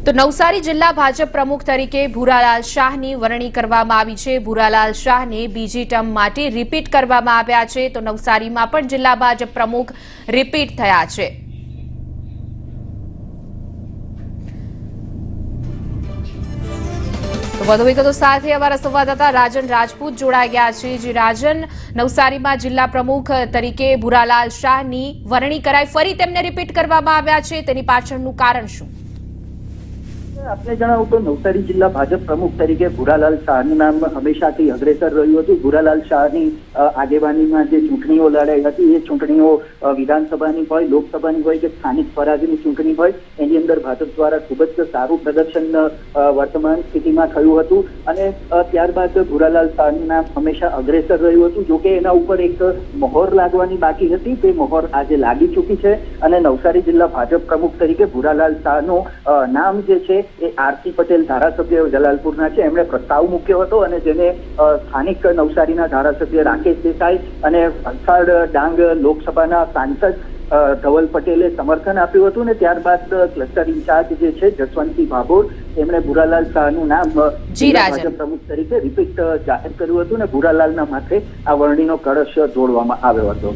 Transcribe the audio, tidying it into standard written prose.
તો નવસારી જિલ્લા ભાજપ પ્રમુખ તરીકે ભૂરાલાલ શાહની વરણી કરવામાં આવી છે। ભૂરાલાલ શાહને બીજી ટર્મ માટે રિપીટ કરવામાં આવ્યા છે। તો નવસારીમાં પણ જિલ્લા ભાજપ પ્રમુખ રિપીટ થયા છે। તો વધુ વિગતો સાથે અમારા સંવાદદાતા રાજન રાજપૂત જોડાઈ ગયા છે। જે રાજન, નવસારીમાં જિલ્લા પ્રમુખ તરીકે ભૂરાલાલ શાહની વરણી કરાઈ, ફરી તેમને રિપીટ કરવામાં આવ્યા છે, તેની પાછળનું કારણ શું? આપને જણાવું તો નવસારી જિલ્લા ભાજપ પ્રમુખ તરીકે ભૂરાલાલ શાહનું નામ હંમેશાથી અગ્રેસર રહ્યું હતું। ભૂરાલાલ શાહની આગેવાનીમાં જે ચૂંટણીઓ લડાઈ હતી એ ચૂંટણીઓ વિધાનસભાની હોય, લોકસભાની હોય કે સ્થાનિક સ્વરાજની ચૂંટણી હોય, એની અંદર ભાજપ દ્વારા ખૂબ જ સારું પ્રદર્શન વર્તમાન સ્થિતિમાં થયું હતું અને ત્યારબાદ ભૂરાલાલ શાહનું નામ હંમેશા અગ્રેસર રહ્યું હતું। જોકે એના ઉપર એક મહોર લાગવાની બાકી હતી, તે મહોર આજે લાગી ચૂકી છે અને નવસારી જિલ્લા ભાજપ પ્રમુખ તરીકે ભૂરાલાલ શાહનું નામ જે છે એ આરસી પટેલ ધારાસભ્ય જલાલપુરના છે, એમણે પ્રસ્તાવ મૂક્યો હતો અને જેને સ્થાનિક નવસારીના ધારાસભ્ય રાકેશ દેસાઈ અને વલસાડ ડાંગ લોકસભાના સાંસદ ધવલ પટેલે સમર્થન આપ્યું હતું ને ત્યારબાદ ક્લસ્ટર ઇન્ચાર્જ જે છે જસવંતસિંહ ભાભોર તેમણે ભૂરાલાલ શાહનું નામ ભાજપ પ્રમુખ તરીકે રિપીટ જાહેર કર્યું હતું ને ભૂરાલાલના માથે આ વરણીનો કળશ જોડવામાં આવ્યો હતો।